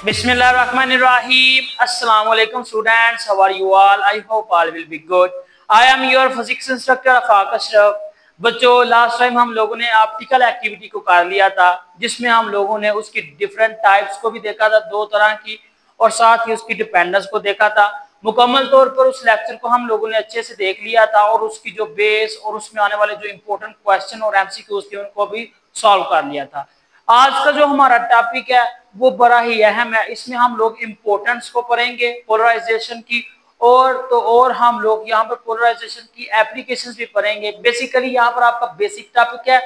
Bismillahirrahmanirrahim. Assalamu alaikum students. How are you all? I hope all will be good. I am your physics instructor Afaq Ashraf. बच्चों, last time हम लोगों ने optical activity को कर लिया था, जिसमें हम लोगों ने उसकी डिफरेंट टाइप्स को भी देखा था, दो तरह की, और साथ ही उसकी डिपेंडेंस को देखा था। मुकम्मल तौर पर उस लेक्चर को हम लोगों ने अच्छे से देख लिया था और उसकी जो बेस और उसमें आने वाले जो इंपॉर्टेंट क्वेश्चन और एमसीक्यूज थे उनको भी सॉल्व कर लिया था। आज का जो हमारा टॉपिक है वो बड़ा ही अहम है। इसमें हम लोग इम्पोर्टेंस को पढ़ेंगे, पोलराइजेशन की, और हम लोग यहाँ पर पोलराइजेशन की एप्लीकेशंस भी पढ़ेंगे। बेसिकली यहाँ पर आपका बेसिक टॉपिक है,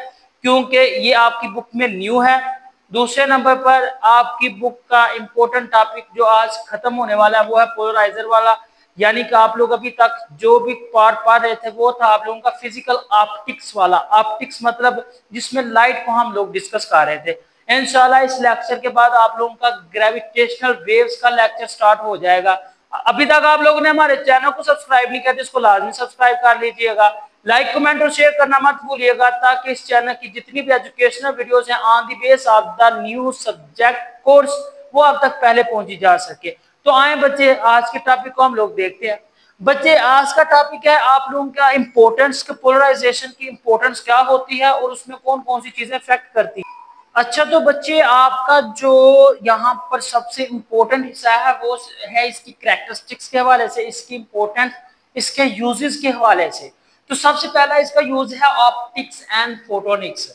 क्योंकि ये आपकी बुक में न्यू है। दूसरे नंबर पर आपकी बुक का इम्पोर्टेंट टॉपिक जो आज खत्म होने वाला है वो है पोलराइजर वाला, यानी कि आप लोग अभी तक जो भी पार्ट पढ़ रहे थे वो था आप लोगों का फिजिकल ऑप्टिक्स वाला। ऑप्टिक्स मतलब जिसमें लाइट को हम लोग डिस्कस कर रहे थे। इंशाल्लाह इस लेक्चर के बाद आप लोगों का ग्रेविटेशनल वेव्स का लेक्चर स्टार्ट हो जाएगा। अभी तक आप लोगों ने हमारे चैनल को सब्सक्राइब नहीं किया तो इसको लाजमी सब्सक्राइब कर लीजिएगा। लाइक कमेंट और शेयर करना मत भूलिएगा, ताकि इस चैनल की जितनी भी एजुकेशनल वीडियोस हैं on the base of the new subject course वो आप तक पहले पहुंची जा सके। तो आए बच्चे, आज के टॉपिक को हम लोग देखते हैं। बच्चे, आज का टॉपिक है आप लोगों का इंपॉर्टेंस, पोलराइजेशन की इंपॉर्टेंस क्या होती है और उसमें कौन कौन सी चीजें इफेक्ट करती है। अच्छा, तो बच्चे आपका जो यहाँ पर सबसे इम्पोर्टेंट हिस्सा है वो है इसकी कैरेक्टरिस्टिक्स के हवाले से, इसकी इम्पोर्टेंस, इसके यूजेस के हवाले से। तो सबसे पहला इसका यूज है ऑप्टिक्स एंड फोटोनिक्स।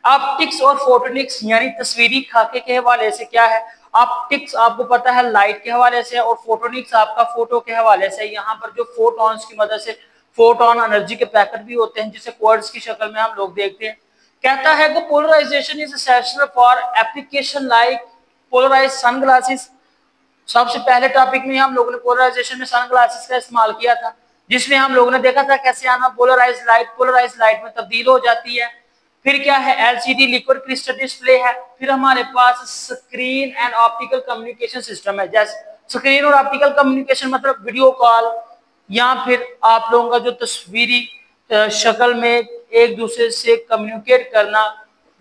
ऑप्टिक्स और फोटोनिक्स यानी तस्वीरी खाके के हवाले से क्या है। ऑप्टिक्स आपको पता है लाइट के हवाले से, और फोटोनिक्स आपका फोटो के हवाले से। यहाँ पर जो फोटॉन्स की मदद से फोटोन एनर्जी के पैकेट भी होते हैं जिसे क्वार्ट्ज की शक्ल में हम लोग देखते हैं। कहता है कि polarisation is essential for application like polarised sunglasses. सबसे पहले टॉपिक में हम लोगों ने पोलराइजेशन में सनग्लासेस का इस्तेमाल किया था, जिसमें हम लोगों ने देखा था कैसे आना पोलराइज्ड लाइट में तब्दील हो जाती है। फिर क्या है, एलसीडी लिक्विड क्रिस्टल डिस्प्ले है। फिर हमारे पास screen and optical communication system है। जैसे स्क्रीन और ऑप्टिकल कम्युनिकेशन मतलब वीडियो कॉल, या फिर आप लोगों का जो तस्वीरी शक्ल में एक दूसरे से कम्युनिकेट करना,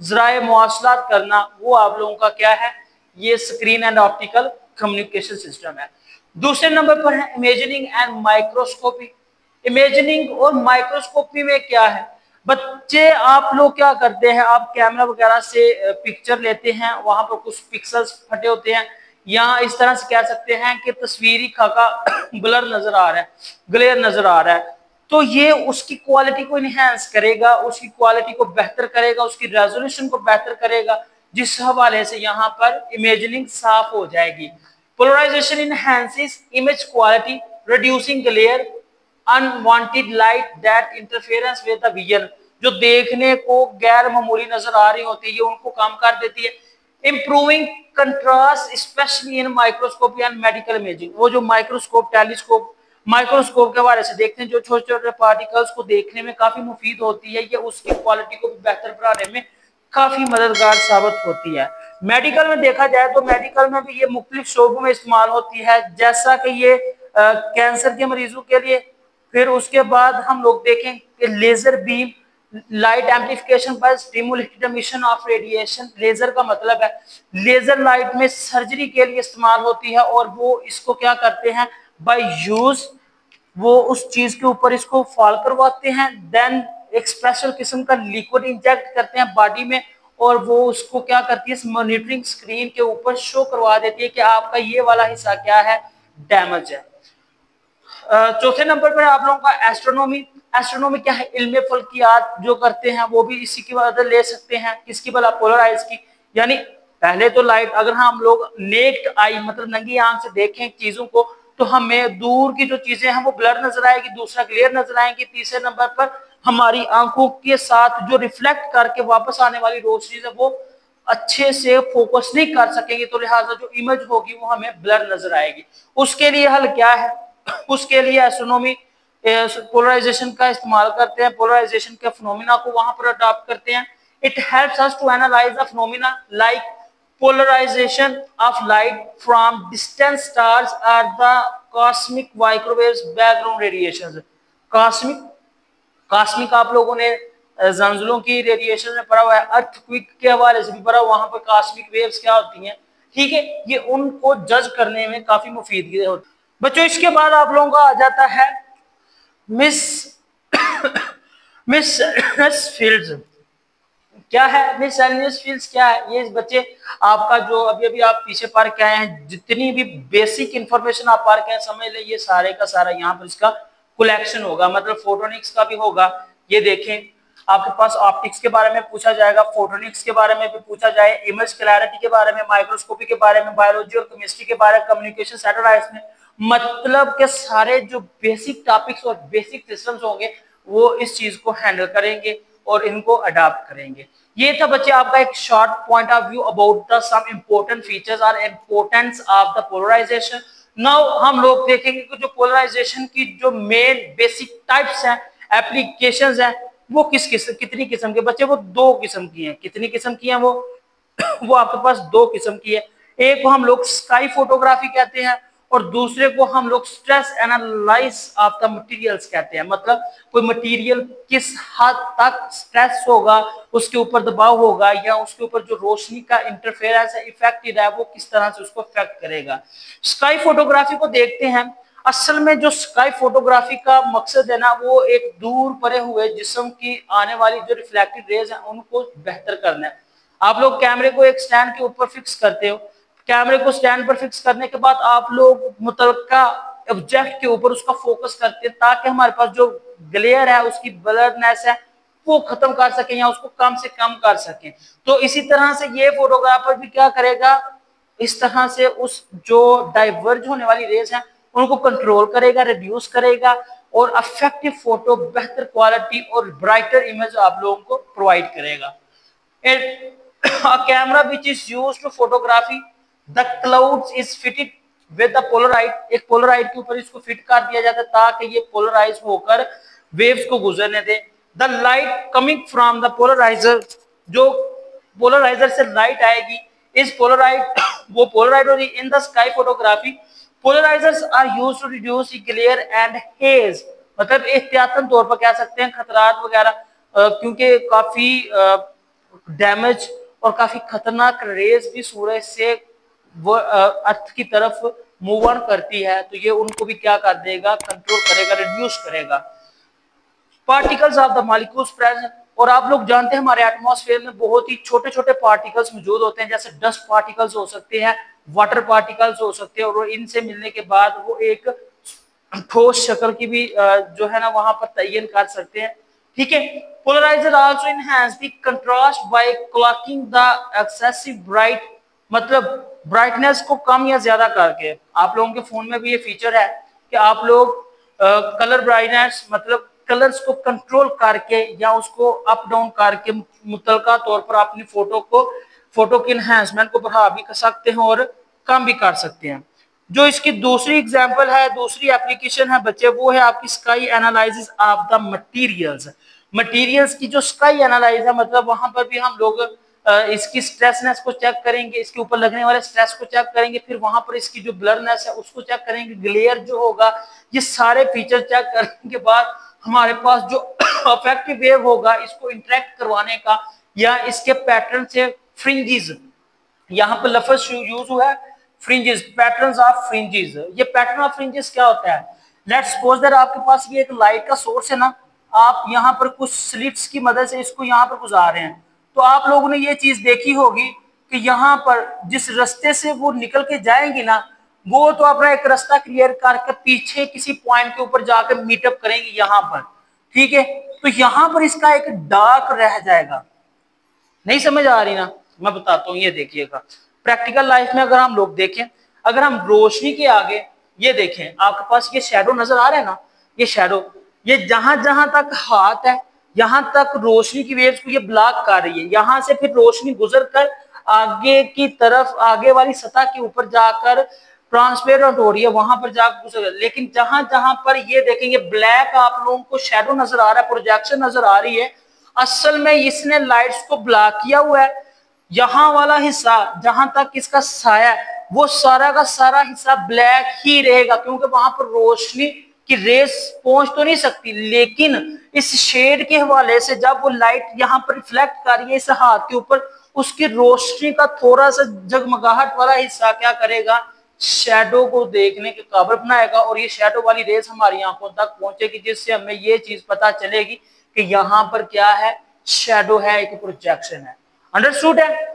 ज़राए मवासलात करना, वो आप लोगों का क्या है, ये screen and optical communication system है। दूसरे नंबर पर है इमेजिनिंग एंड माइक्रोस्कोपी। इमेजिनिंग और माइक्रोस्कोपी में क्या है बच्चे, आप लोग क्या करते हैं, आप कैमरा वगैरह से पिक्चर लेते हैं, वहां पर कुछ पिक्सल्स फटे होते हैं, या इस तरह से कह सकते हैं कि तस्वीरी खाका ब्लर नजर आ रहा है, ग्लेयर नजर आ रहा है। तो ये उसकी क्वालिटी को इनहेंस करेगा, उसकी क्वालिटी को बेहतर करेगा, उसकी रेजोल्यूशन को बेहतर करेगा, जिस हवाले से यहाँ पर इमेजिनिंग साफ हो जाएगी। Polarisation enhances image quality, reducing glare, unwanted light that interference with the vision. जो देखने को गैर मामूली नजर आ रही होती है उनको कम कर देती है। Improving contrast specially in microscopy and medical imaging. वो जो माइक्रोस्कोप, टेलीस्कोप, माइक्रोस्कोप के बारे से देखते हैं, जो छोटे छोटे पार्टिकल्स को देखने में काफी मुफीद होती है, ये उसकी क्वालिटी को भी बेहतर बनाने में काफी मददगार साबित होती है। मेडिकल में देखा जाए तो मेडिकल में भी ये मुख्तलिफ शोबों में इस्तेमाल होती है, जैसा कि ये कैंसर के मरीजों के लिए। फिर उसके बाद हम लोग देखें कि लेजर बीम लाइट एम्प्लीफिकेशन पर stimulated emission of radiation. Laser का मतलब है लेजर लाइट में सर्जरी के लिए इस्तेमाल होती है, और वो इसको क्या करते हैं, बाय यूज वो उस चीज के ऊपर इसको फॉल करवाते हैं, देन एक स्पेशल किस्म का लिक्विड इंजेक्ट करते हैं बॉडी में, और वो उसको क्या करती है, मॉनिटरिंग स्क्रीन के ऊपर शो करवा देती है कि आपका ये वाला हिस्सा क्या है, डैमेज है। चौथे नंबर पर आप लोगों का एस्ट्रोनॉमी। एस्ट्रोनॉमी क्या है, इल्म फल्कियात जो करते हैं वो भी इसी की मदद ले सकते हैं। किसकी भला, पोलराइज की। यानी पहले तो लाइट अगर हम लोग नेक्ड आई मतलब नंगी आंख से देखें चीजों को तो हमें दूर की जो चीजें हैं वो ब्लर नजर आएगी, दूसरा क्लियर नजर आएगी। तीसरे नंबर पर हमारी आंखों के साथ जो रिफ्लेक्ट करके वापस आने वाली रोशनी है वो अच्छे से फोकस नहीं कर सकेंगे, तो लिहाजा जो इमेज होगी वो हमें ब्लर नजर आएगी। उसके लिए हल क्या है, उसके लिए एस्ट्रोनॉमी पोलराइजेशन का इस्तेमाल करते हैं, पोलराइजेशन के फिनोमिना को वहां पर अडॉप्ट करते हैं। It helps us to analyse the phenomena like polarisation of light from distant stars or the cosmic microwaves background radiations. Cosmic आप लोगों ने जंजलों की रेडिएशन में पढ़ा हुआ है, अर्थक्वेक के हवाले से भी पढ़ा, वहां पर कॉस्मिक वेव्स क्या होती हैं, ठीक है, ये उनको जज करने में काफी मुफीद होती है। बच्चों इसके बाद आप लोगों का आ जाता है मिस मिस फील्ड्स। क्या है मिससेलेनियस फील्ड्स? क्या है ये बच्चे? आपका जो अभी अभी आप पीछे पढ़ के आए हैं, जितनी भी बेसिक इंफॉर्मेशन आप पढ़ के आए, समझ ले ये सारे का सारा यहाँ पर इसका कलेक्शन होगा, मतलब फोटोनिक्स का भी होगा। ये देखें, आपके पास ऑप्टिक्स के बारे में पूछा जाएगा, फोटोनिक्स के बारे में भी पूछा जाए, इमेज क्लैरिटी के बारे में, माइक्रोस्कोपी के बारे में, बायोलॉजी और केमिस्ट्री के बारे में, कम्युनिकेशन सैटेलाइट्स में, मतलब के सारे जो बेसिक टॉपिक्स और बेसिक सिस्टम्स होंगे वो इस चीज को हैंडल करेंगे और इनको अडॉप्ट करेंगे। ये था बच्चे आपका एक short point of view about the some important features और importance of the polarisation. Now हम लोग देखेंगे कि जो पोलराइजेशन की जो मेन बेसिक टाइप्स हैं, एप्लीकेशंस हैं, वो कितनी किस्म के बच्चे? वो दो किस्म की हैं। कितनी किस्म की हैं वो आपके पास दो किस्म की है। एक को हम लोग स्काई फोटोग्राफी कहते हैं और दूसरे को हम लोग stress analyse of the materials कहते हैं। मतलब कोई मटेरियल किस हद तक स्ट्रेस होगा, उसके ऊपर दबाव होगा, या उसके ऊपर जो रोशनी का इंटरफेरेंस है, इफेक्ट है, वो किस तरह से उसको इफेक्ट करेगा। स्काई फोटोग्राफी को देखते हैं। असल में जो स्काई फोटोग्राफी का मकसद है ना, वो एक दूर पड़े हुए जिस्म की आने वाली जो रिफ्लेक्टेड रेज है उनको बेहतर करना है। आप लोग कैमरे को एक स्टैंड के ऊपर फिक्स करते हो, कैमरे को स्टैंड पर फिक्स करने के बाद आप लोग मुतलका ऑब्जेक्ट के ऊपर उसका फोकस करते हैं ताकि हमारे पास जो ग्लेयर है, उसकी ब्लरनेस है, वो खत्म कर सकें या उसको कम से कम कर सकें। तो इसी तरह से ये फोटोग्राफर भी क्या करेगा, इस तरह से उस जो डाइवर्ज होने वाली रेज है उनको कंट्रोल करेगा, रिड्यूस करेगा और इफेक्टिव फोटो, बेहतर क्वालिटी और ब्राइटर इमेज आप लोगों को प्रोवाइड करेगा। A camera which is used to photography the clouds is fitted with the Polaroid। एक पोलराइड के ऊपर इसको फिट कर दिया जाता है ताकि ये पोलराइज होकर वेव्स को गुजरने दे। The light coming from the polariser, जो पोलराइजर से लाइट आएगी, इस पोलराइड वो पोलराइड होगी। In the sky photography polarisers are used to reduce glare and haze. मतलब एहतियातन तौर पर कह सकते हैं खतरात वगैरह, क्योंकि काफी डैमेज और काफी खतरनाक रेज भी सूरज से वो अर्थ की तरफ मूव ऑन करती है, तो ये उनको भी क्या कर देगा, कंट्रोल करेगा, रिड्यूस करेगा। Particles of the molecules present, और आप लोग जानते हैं हमारे एटमॉस्फेयर में बहुत ही छोटे छोटे पार्टिकल्स मौजूद होते हैं, जैसे डस्ट पार्टिकल्स हो सकते हैं, वाटर पार्टिकल्स हो सकते हैं, और इनसे मिलने के बाद वो एक ठोस शक्ल की भी जो है ना वहां पर तयन कर सकते हैं। ठीक है। Polariser also enhance the contrast by clocking the excessive bright, मतलब ब्राइटनेस को कम या ज्यादा करके। आप लोगों के फोन में भी ये फीचर है कि आप लोग कलर ब्राइटनेस, मतलब कलर्स को कंट्रोल करके या उसको अप डाउन करके मुतलका तौर पर अपनी फोटो की एनहांसमेंट को बढ़ा भी कर सकते हैं और कम भी कर सकते हैं। जो इसकी दूसरी एग्जांपल है, दूसरी एप्लीकेशन है बच्चे, वो है आपकी sky analysis of the materials. Materials की जो स्काई एनालाइज है, मतलब वहां पर भी हम लोग इसकी स्ट्रेसनेस को चेक करेंगे, इसके ऊपर लगने वाले स्ट्रेस को चेक करेंगे, फिर वहां पर इसकी जो ब्लरनेस है उसको चेक करेंगे, ग्लेयर जो होगा, ये सारे फीचर चेक करने के बाद हमारे पास जो इफेक्टिव वेव होगा इसको इंटरेक्ट करवाने का, या इसके पैटर्न से फ्रिंजेस, यहाँ पर लफ्ज यूज हुआ है फ्रिंजेस, पैटर्न्स ऑफ फ्रिंजेस। ये पैटर्न ऑफ फ्रिंजेस क्या होता है? लेट्स सपोज दैट आपके पास ये एक लाइट का सोर्स है ना, आप यहाँ पर कुछ स्लिट्स की मदद से इसको यहाँ पर गुजार रहे हैं, तो आप लोगों ने ये चीज देखी होगी कि यहाँ पर जिस रास्ते से वो निकल के जाएंगी ना, वो तो अपना एक रास्ता क्लियर करके पीछे किसी पॉइंट के ऊपर जाकर मीटअप करेंगी यहाँ पर। ठीक है, तो यहाँ पर इसका एक डार्क रह जाएगा। नहीं समझ आ रही ना? मैं बताता हूँ, ये देखिएगा प्रैक्टिकल लाइफ में अगर हम लोग देखें, अगर हम रोशनी के आगे ये देखें, आपके पास ये शैडो नजर आ रहा है ना, ये शैडो, ये जहां जहां तक हाथ है यहां तक रोशनी की वेव्स को ये ब्लॉक कर रही है। यहां से फिर रोशनी गुजर कर आगे की तरफ, आगे वाली सतह के ऊपर जाकर ट्रांसपेरेंट हो रही है, वहां पर जाकर गुजर। लेकिन जहां जहां पर ये देखेंगे ब्लैक आप लोगों को शैडो नजर आ रहा है, प्रोजेक्शन नजर आ रही है, असल में इसने लाइट्स को ब्लॉक किया हुआ है। यहाँ वाला हिस्सा जहां तक इसका साया है वो सारा का सारा हिस्सा ब्लैक ही रहेगा, क्योंकि वहां पर रोशनी की रेस पहुंच तो नहीं सकती। लेकिन इस शेड के हवाले से जब वो लाइट यहाँ पर रिफ्लेक्ट कर रही है इस हाथ के ऊपर, उसकी रोशनी का थोड़ा सा जगमगाहट वाला हिस्सा क्या करेगा, शैडो को देखने के काबिल बनाएगा, और ये शैडो वाली रेस हमारी आंखों तक पहुंचेगी, जिससे हमें ये चीज पता चलेगी कि यहाँ पर क्या है, शैडो है, एक प्रोजेक्शन है। अंडरस्टूड है।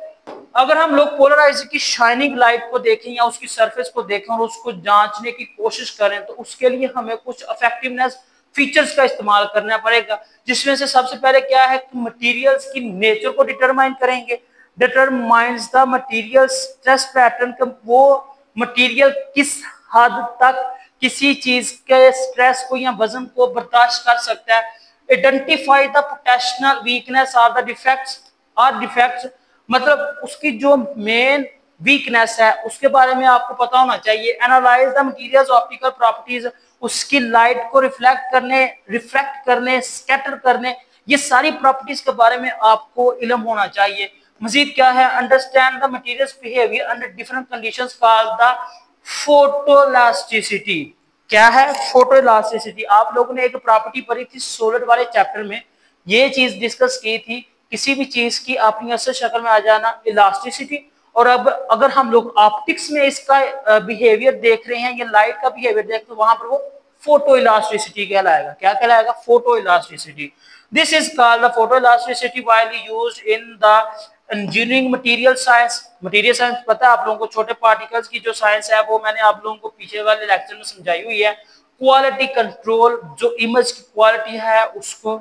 अगर हम लोग पोलराइजर की शाइनिंग लाइट को देखें या उसकी सरफेस को देखें और उसको जांचने की कोशिश करें, तो उसके लिए हमें कुछ इफेक्टिवनेस फीचर्स का इस्तेमाल करना पड़ेगा, जिसमें से सबसे पहले क्या है कि मटेरियल्स की नेचर को डिटरमाइन करेंगे। Determines the material stress pattern, वो मटेरियल किस हद तक किसी चीज के स्ट्रेस को या वजन को बर्दाश्त कर सकता है। आइडेंटिफाई द पोटेंशियल वीकनेस और द डिफेक्ट्स, मतलब उसकी जो मेन वीकनेस है उसके बारे में आपको पता होना चाहिए। Analyse the materials optical properties, उसकी लाइट को रिफ्लेक्ट करने, स्कैटर करने, ये सारी प्रॉपर्टीज के बारे में आपको इल्म होना चाहिए। मजीद क्या है, understand the materials behaviour under different conditions called the photoelasticity. क्या है फोटोइलास्टिसिटी? आप लोगों ने एक प्रॉपर्टी पढ़ी थी सॉलिड वाले चैप्टर में, ये चीज डिस्कस की थी, किसी भी चीज की अपनी असल शक्ल में आ जाना, इलास्टिसिटी। और अब अगर हम लोग ऑप्टिक्स में इसका बिहेवियर देख रहे हैं, ये लाइट का बिहेवियर देख, तो वहां पर वो फोटो इलास्टिसिटी कहलाएगा। क्या कहलाएगा? Photo elasticity. This is called the photo elasticity widely used in the engineering material science. Material science पता है आप लोगों को, छोटे पार्टिकल्स की जो साइंस है वो मैंने आप लोगों को पीछे वाले लेक्चर में समझाई हुई है। क्वालिटी कंट्रोल, जो इमेज की क्वालिटी है उसको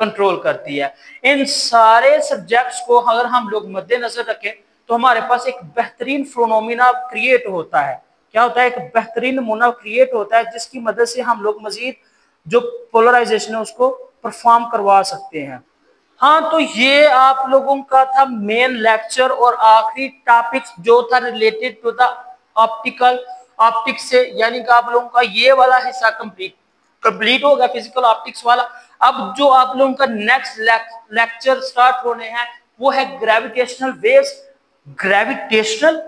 कंट्रोल करती है। इन सारे सब्जेक्ट्स को अगर हम लोग मद्देनजर रखें तो हमारे पास एक बेहतरीन फिनोमिना क्रिएट होता है। क्या होता है? एक बेहतरीन नमूना क्रिएट होता है, जिसकी मदद से हम लोग मजीद जो पोलराइजेशन है उसको परफॉर्म करवा सकते हैं। हाँ, तो ये आप लोगों का था मेन लेक्चर, और आखिरी टॉपिक्स जो था रिलेटेड टू द ऑप्टिक्स से, यानी कि आप लोगों का ये वाला हिस्सा कंप्लीट हो गया, फिजिकल ऑप्टिक्स वाला। अब जो आप लोगों का नेक्स्ट लेक्चर स्टार्ट होने हैं वो है ग्रेविटेशनल वेव्स। ग्रेविटेशनल,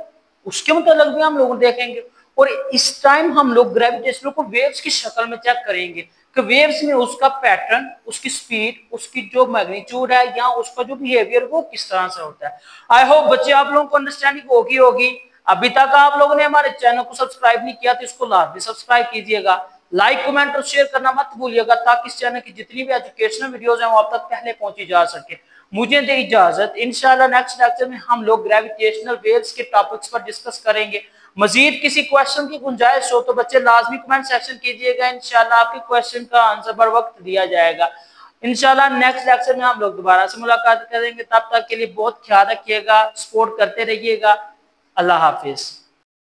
उसके मतलब भी हम लोग देखेंगे, और इस टाइम हम लोग ग्रेविटेशनल को वेव्स की शक्ल में चेक करेंगे कि वेव्स में उसका पैटर्न, उसकी स्पीड, उसकी जो मैग्नीट्यूड है या उसका जो बिहेवियर वो किस तरह से होता है। आई होप बच्चे आप लोगों को अंडरस्टैंडिंग होगी। अभी तक आप लोगों ने हमारे चैनल को सब्सक्राइब नहीं किया तो इसको लाजमी सब्सक्राइब कीजिएगा, लाइक कमेंट और शेयर करना मत भूलिएगा, ताकि इस चैनल की जितनी भी एजुकेशनल वीडियोस हैं वो आप तक पहले पहुंची जा सके। मुझे दे इजाजत, इंशाल्लाह नेक्स्ट लेक्चर में हम लोग ग्रेविटेशनल वेव्स के टॉपिक्स पर डिस्कस करेंगे। मजीद किसी क्वेश्चन की गुंजाइश हो तो बच्चे लाजमी कमेंट सेक्शन कीजिएगा, इंशाल्लाह आपके क्वेश्चन का आंसर बर वक्त दिया जाएगा। इंशाल्लाह नेक्स्ट लेक्चर में हम लोग दोबारा से मुलाकात करेंगे। तब तक के लिए बहुत ख्याल रखिएगा, सपोर्ट करते रहिएगा। अल्लाह हाफिज।